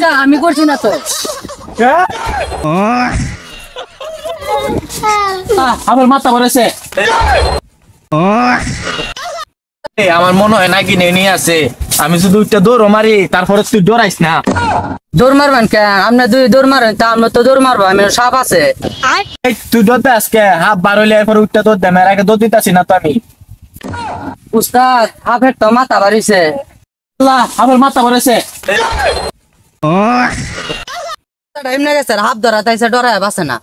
যা আমি করছি না তো আমার মাথা ভরেছে আমার মনে হয় নাকি নিয়ে আছে আমি শুধু একটা দৌড় মারি তারপরে তুই ডরাইস না দৌড় মারবেন কে আপনি দুই দৌড় মারেন তা আমরা তো দৌড় মারবো আমি সাপ আছে তুই দৌড়তে আজকে হাফ বার হইলে এরপর উঠতে দৌড় দে মেয়ের আগে দৌড় দিতেছি না তো আমি উস্তাদ হাফের তো মাথা বাড়িছে আমার মাথা ভরেছে টাইম না গেছে হাফ ধরা তাইছে ডরায় বাসে না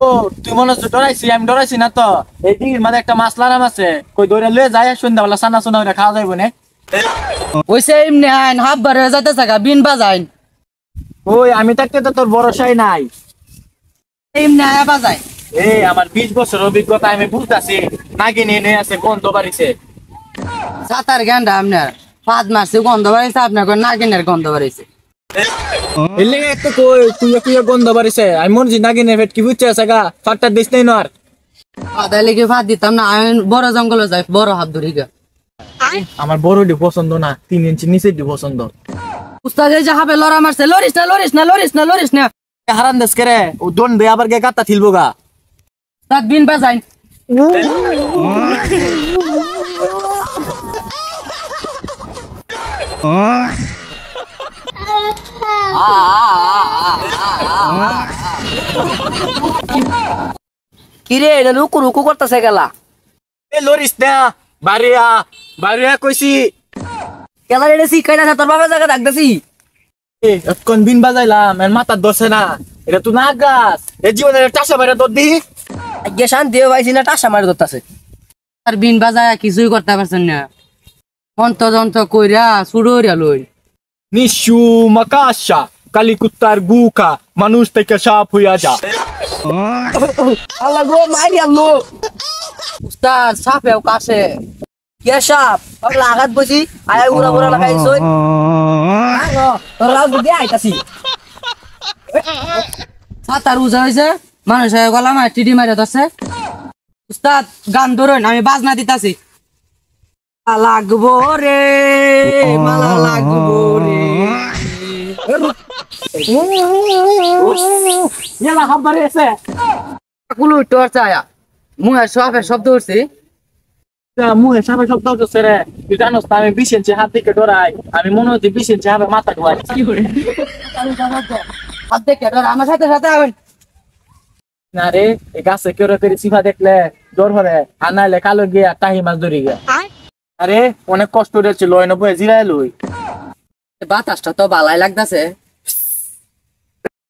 ও তুই মনে হচ্ছে ডরাইছি আমি ডরাইছি না তো এই দিঘির মাঝে একটা মাছ লাগাম আছে কই দৌড়ে লয়ে যায় সন্ধ্যাবেলা সানা সোনা ওইটা খাওয়া যাইব না ওইসে এমনি আইন হাফ বারে যাইতে থাকা বিন বাজাইন ওই আমি থাকতে তো তোর ভরসাই নাই এমনি আয়া বাজায় এই আমার 20 বছর অভিজ্ঞতা আমি বুঝতেছি নাকি নিয়ে আছে গন্ধ বাড়িছে সাতার গেন্ডা আপনার 5 মাসে গন্ধ বাড়িছে আপনার নাগিনের গন্ধ বাড়িছে এলে তো কই তুই কি গন্ধ বাড়িছে আমি মন জি নাগিনের পেট কি বুঝছে সাগা ফাটটা দিস নাই নর আদা লেগে ভাত দিতাম না আমি বড় জঙ্গলে যাই বড় হাত ধরি গা আমার বড়ডি পছন্দ না 3 ইঞ্চি নিচে দি পছন্দ উস্তাদ এই যে হাবে লড়া মারছে লরিস না লরিস না লরিস না লরিস না হারান দেশ করে ও দন দে আবার গে গাতা থিলবো গা উস্তাদ বিন বাজাইন কিরে এটা রুকু রুকু করতেছে গেলা এ লরিস না বাড়িয়া বাড়িয়া কইছি গেলা এটা শিখাই না তোর বাবার জায়গা ডাকতেছি এ কোন বিন বাজাইলাম এর মাথা দছে না এটা তুই না গাছ এ জীবনের টাসা বাইরে তোর দি আগে শান্তি পাইছি না টাসা মারি ধরতেছে আর বিন বাজায় কিছুই করতে পারছেন না অন্ত যন্ত্র কইরা সুড়োরিয়া লই নিশু মাকাশা কালি কুত্তার গুখা মানুষ থেকে সাপ হইয়া যা আল্লাহ গো মারি আল্লো উস্তাদ সাপেও কাছে কে সাপ পাগলা আঘাত বসি আয়া উড়া উড়া লাগাইছই তোর লাগ দিয়ে আইতাছি সাতার উজা হইছে মানুষ গলা মার টিডি মারে ধরছে উস্তাদ গান ধরুন আমি বাজনা দিতাছি লাগবো রে মালা লাগবো রে এলা হাববারে আছে কুলু টর্চ আয়া মুহে সাপের শব্দ উঠছি মুহে সাপের শব্দ হচ্ছে রে তুই জানোস না আমি 20 ইঞ্চি হাত থেকে ডরাই আমি মনে হচ্ছে 20 ইঞ্চি হাতে মাথা ঢোয়াই কি করে হাত দেখে ধর আমার সাথে সাথে আবেন না রে এই গাছে কেউ করে সিফা দেখলে জ্বর হরে আর নাইলে কালো গিয়া টাহি মাছ ধরি গিয়া আরে অনেক কষ্ট হচ্ছে লয় না বয়ে জিরাই লই বাতাসটা তো ভালাই লাগতাছে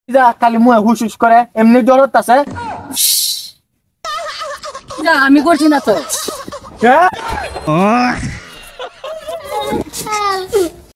যা খালি মুহে হুস হুস করে এমনি জ্বর হতাছে যা আমি করছি না তো হ্যাঁ